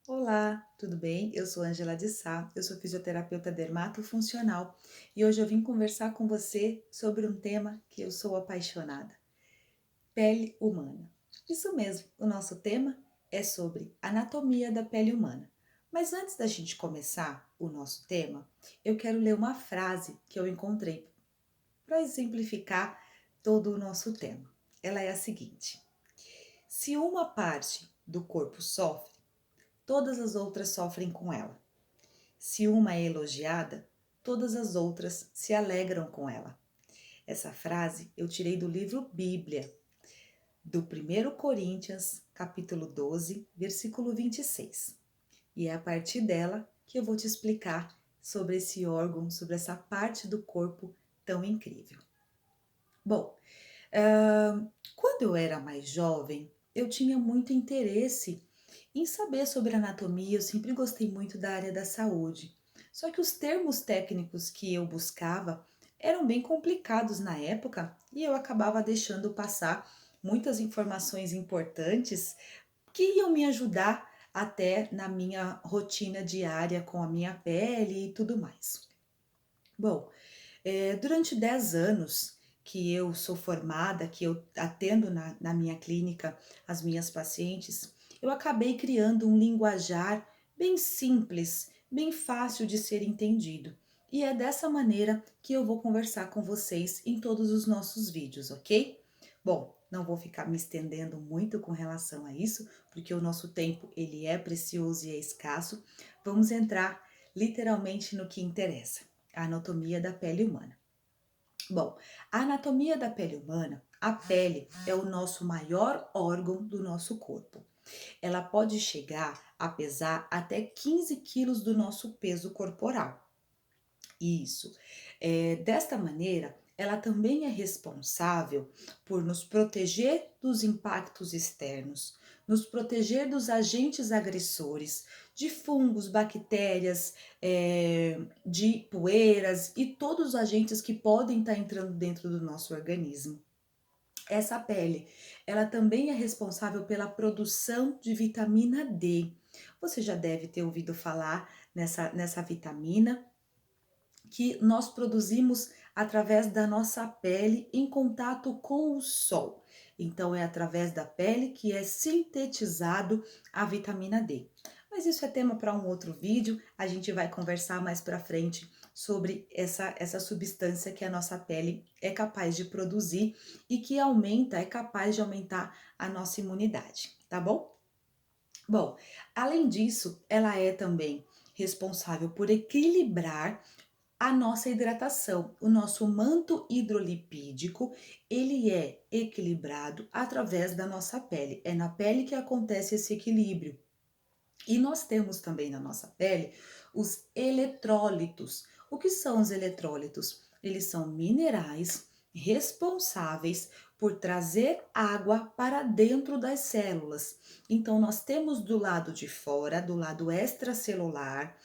Olá, tudo bem? Eu sou Ângela de Sá, eu sou fisioterapeuta dermatofuncional e hoje eu vim conversar com você sobre um tema que eu sou apaixonada: pele humana. Isso mesmo, o nosso tema é sobre anatomia da pele humana. Mas antes da gente começar o nosso tema, eu quero ler uma frase que eu encontrei para exemplificar todo o nosso tema. Ela é a seguinte: se uma parte do corpo sofre, todas as outras sofrem com ela. Se uma é elogiada, todas as outras se alegram com ela. Essa frase eu tirei do livro Bíblia, do 1 Coríntios, capítulo 12, versículo 26. E é a partir dela que eu vou te explicar sobre esse órgão, sobre essa parte do corpo tão incrível. Bom, quando eu era mais jovem, eu tinha muito interesse em saber sobre anatomia, eu sempre gostei muito da área da saúde. Só que os termos técnicos que eu buscava eram bem complicados na época e eu acabava deixando passar muitas informações importantes que iam me ajudar até na minha rotina diária com a minha pele e tudo mais. Bom, durante 10 anos que eu sou formada, que eu atendo na minha clínica as minhas pacientes, eu acabei criando um linguajar bem simples, bem fácil de ser entendido. E é dessa maneira que eu vou conversar com vocês em todos os nossos vídeos, ok? Bom, não vou ficar me estendendo muito com relação a isso, porque o nosso tempo ele é precioso e é escasso. Vamos entrar literalmente no que interessa, a anatomia da pele humana. Bom, a anatomia da pele humana, a pele é o nosso maior órgão do nosso corpo. Ela pode chegar a pesar até 15 quilos do nosso peso corporal. Isso. Desta maneira, ela também é responsável por nos proteger dos impactos externos, nos proteger dos agentes agressores, de fungos, bactérias, de poeiras e todos os agentes que podem estar entrando dentro do nosso organismo. Essa pele, ela também é responsável pela produção de vitamina D. Você já deve ter ouvido falar nessa vitamina que nós produzimos através da nossa pele em contato com o sol. Então, é através da pele que é sintetizado a vitamina D. Mas isso é tema para um outro vídeo, a gente vai conversar mais para frente sobre essa substância que a nossa pele é capaz de produzir e que é capaz de aumentar a nossa imunidade, tá bom? Bom, além disso, ela é também responsável por equilibrar a nossa hidratação, o nosso manto hidrolipídico, ele é equilibrado através da nossa pele. É na pele que acontece esse equilíbrio. E nós temos também na nossa pele os eletrólitos. O que são os eletrólitos? Eles são minerais responsáveis por trazer água para dentro das células. Então, nós temos do lado de fora, do lado extracelular,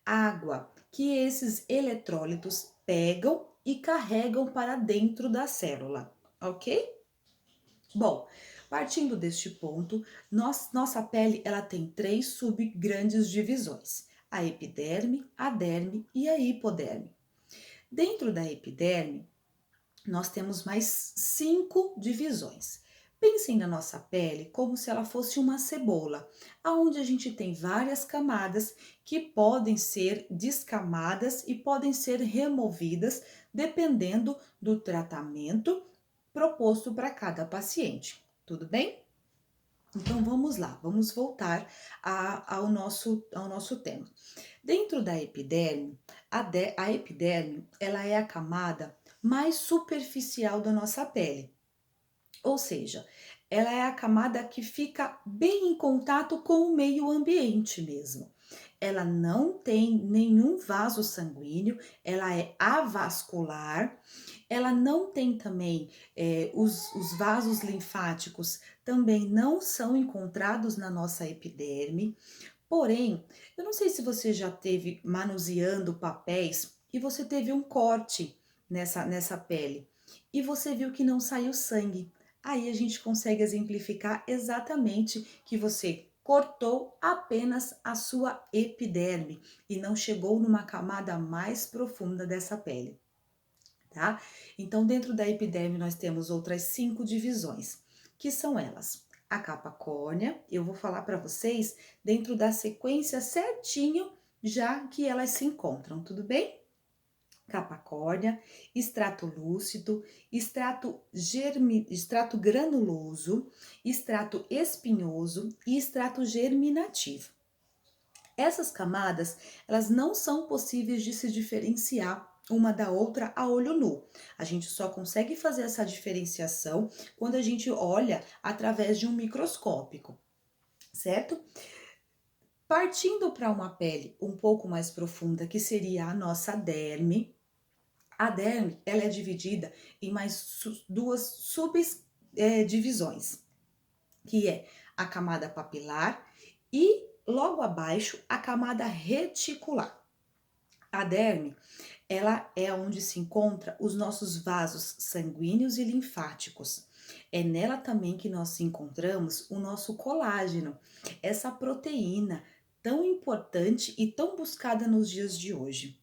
água que esses eletrólitos pegam e carregam para dentro da célula, ok? Bom, partindo deste ponto, nossa pele ela tem três grandes divisões: a epiderme, a derme e a hipoderme. Dentro da epiderme, nós temos mais 5 divisões. Pensem na nossa pele como se ela fosse uma cebola, aonde a gente tem várias camadas que podem ser descamadas e podem ser removidas dependendo do tratamento proposto para cada paciente. Tudo bem? Então vamos lá, vamos voltar ao nosso tema. Dentro da epiderme, a epiderme ela é a camada mais superficial da nossa pele, ou seja, ela é a camada que fica bem em contato com o meio ambiente mesmo. Ela não tem nenhum vaso sanguíneo, ela é avascular, ela não tem também os vasos linfáticos também não são encontrados na nossa epiderme. Porém, eu não sei se você já teve manuseando papéis e você teve um corte nessa pele e você viu que não saiu sangue. Aí a gente consegue exemplificar exatamente que você cortou apenas a sua epiderme e não chegou numa camada mais profunda dessa pele, tá? Então, dentro da epiderme, nós temos outras 5 divisões, que são elas: a capa córnea, eu vou falar para vocês dentro da sequência certinho, já que elas se encontram, tudo bem? Capa córnea, extrato lúcido, extrato granuloso, extrato espinhoso e extrato germinativo. Essas camadas, elas não são possíveis de se diferenciar uma da outra a olho nu. A gente só consegue fazer essa diferenciação quando a gente olha através de um microscópico, certo? Partindo para uma pele um pouco mais profunda, que seria a nossa derme, a derme, ela é dividida em mais duas subdivisões, que é a camada papilar e logo abaixo a camada reticular. A derme, ela é onde se encontra os nossos vasos sanguíneos e linfáticos. É nela também que nós encontramos o nosso colágeno, essa proteína tão importante e tão buscada nos dias de hoje.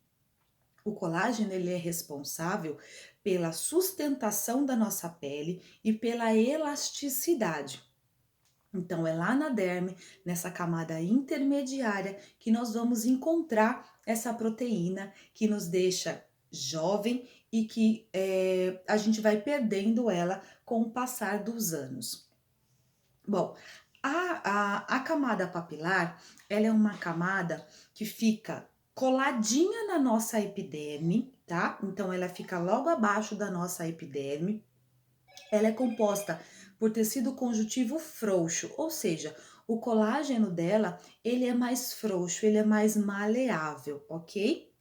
O colágeno, ele é responsável pela sustentação da nossa pele e pela elasticidade. Então, é lá na derme, nessa camada intermediária, que nós vamos encontrar essa proteína que nos deixa jovem e que a gente vai perdendo ela com o passar dos anos. Bom, a camada papilar, ela é uma camada que fica coladinha na nossa epiderme, tá? Então, ela fica logo abaixo da nossa epiderme. Ela é composta por tecido conjuntivo frouxo, ou seja, o colágeno dela, ele é mais frouxo, ele é mais maleável, ok?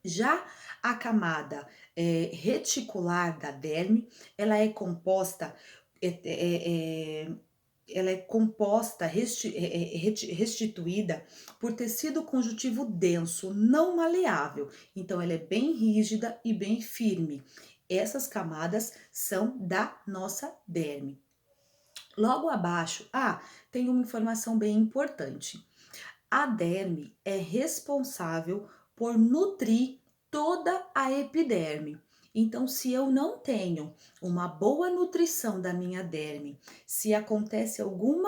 Já a camada reticular da derme, ela é composta restituída por tecido conjuntivo denso, não maleável. Então, ela é bem rígida e bem firme. Essas camadas são da nossa derme. Logo abaixo, tem uma informação bem importante. A derme é responsável por nutrir toda a epiderme. Então, se eu não tenho uma boa nutrição da minha derme, se acontece algum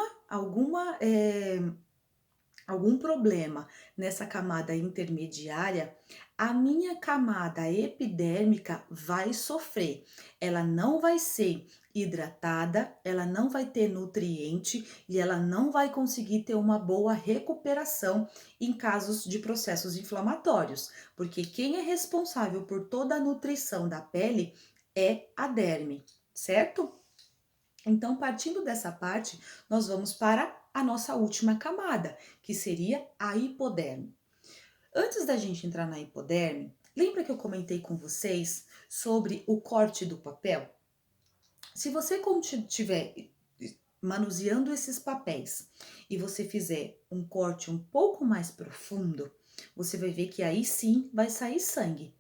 problema nessa camada intermediária, a minha camada epidérmica vai sofrer. Ela não vai ser hidratada, ela não vai ter nutriente e ela não vai conseguir ter uma boa recuperação em casos de processos inflamatórios, porque quem é responsável por toda a nutrição da pele é a derme, certo? Então, partindo dessa parte, nós vamos para a nossa última camada, que seria a hipoderme. Antes da gente entrar na hipoderme, lembra que eu comentei com vocês sobre o corte do papel? Se você estiver manuseando esses papéis e você fizer um corte um pouco mais profundo, você vai ver que aí sim vai sair sangue.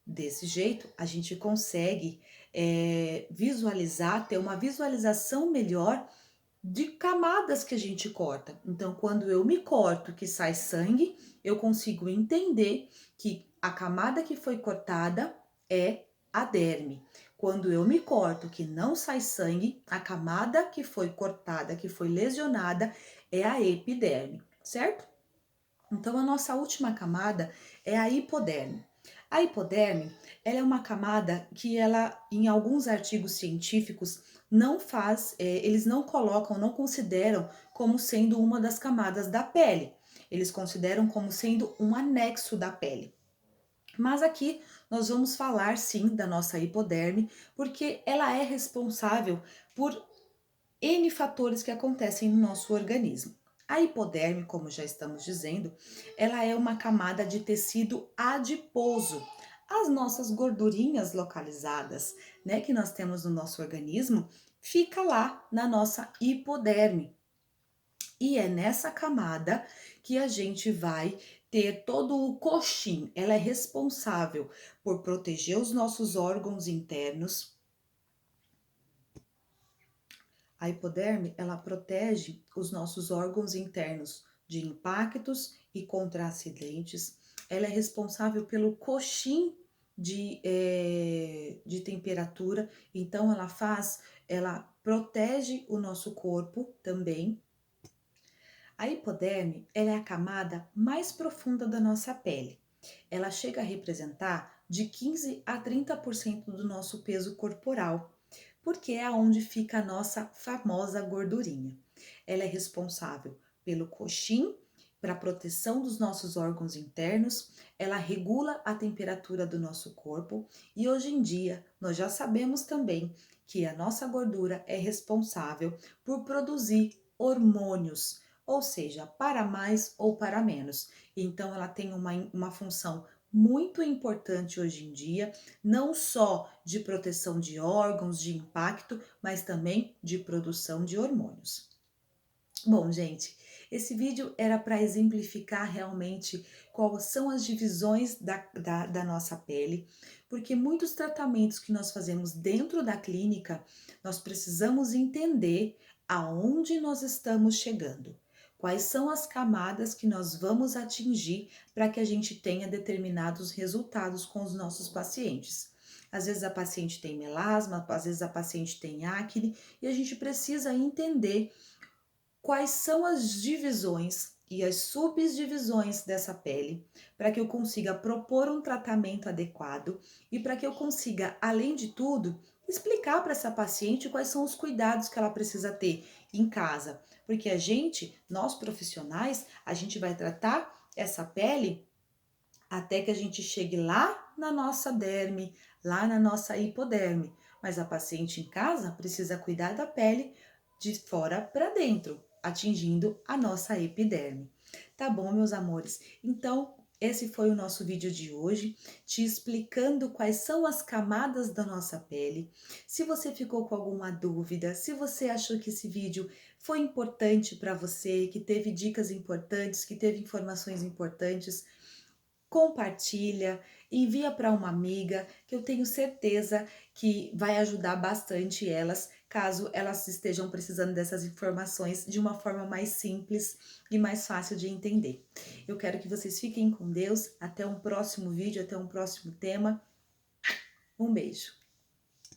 Desse jeito, a gente consegue visualizar, ter uma visualização melhor de camadas que a gente corta. Então, quando eu me corto que sai sangue, eu consigo entender que a camada que foi cortada é a derme. Quando eu me corto que não sai sangue, a camada que foi cortada, que foi lesionada, é a epiderme, certo? Então, a nossa última camada é a hipoderme. A hipoderme, ela é uma camada que ela, em alguns artigos científicos, não faz, eles não colocam, não consideram como sendo uma das camadas da pele. Eles consideram como sendo um anexo da pele. Mas aqui nós vamos falar sim da nossa hipoderme, porque ela é responsável por N fatores que acontecem no nosso organismo. A hipoderme, como já estamos dizendo, ela é uma camada de tecido adiposo. As nossas gordurinhas localizadas, né, que nós temos no nosso organismo, fica lá na nossa hipoderme. E é nessa camada que a gente vai ter todo o coxim. Ela é responsável por proteger os nossos órgãos internos, A hipoderme, ela protege os nossos órgãos internos de impactos e contra acidentes. Ela é responsável pelo coxim de temperatura, então ela protege o nosso corpo também. A hipoderme, ela é a camada mais profunda da nossa pele. Ela chega a representar de 15 a 30% do nosso peso corporal, porque é onde fica a nossa famosa gordurinha. Ela é responsável pelo coxim, para a proteção dos nossos órgãos internos, ela regula a temperatura do nosso corpo e hoje em dia nós já sabemos também que a nossa gordura é responsável por produzir hormônios, ou seja, para mais ou para menos. Então, ela tem uma função muito importante hoje em dia, não só de proteção de órgãos, de impacto, mas também de produção de hormônios. Bom, gente, esse vídeo era para exemplificar realmente quais são as divisões da nossa pele, porque muitos tratamentos que nós fazemos dentro da clínica, nós precisamos entender aonde nós estamos chegando. Quais são as camadas que nós vamos atingir para que a gente tenha determinados resultados com os nossos pacientes. Às vezes a paciente tem melasma, às vezes a paciente tem acne e a gente precisa entender quais são as divisões e as subdivisões dessa pele para que eu consiga propor um tratamento adequado e para que eu consiga, além de tudo, explicar para essa paciente quais são os cuidados que ela precisa ter em casa, porque nós profissionais, a gente vai tratar essa pele até que a gente chegue lá na nossa derme, lá na nossa hipoderme, mas a paciente em casa precisa cuidar da pele de fora para dentro, atingindo a nossa epiderme. Tá bom, meus amores? Então, esse foi o nosso vídeo de hoje, te explicando quais são as camadas da nossa pele. Se você ficou com alguma dúvida, se você achou que esse vídeo foi importante para você, que teve dicas importantes, que teve informações importantes, compartilha, envia para uma amiga, que eu tenho certeza que vai ajudar bastante elas, caso elas estejam precisando dessas informações de uma forma mais simples e mais fácil de entender. Eu quero que vocês fiquem com Deus, até um próximo vídeo, até um próximo tema. Um beijo!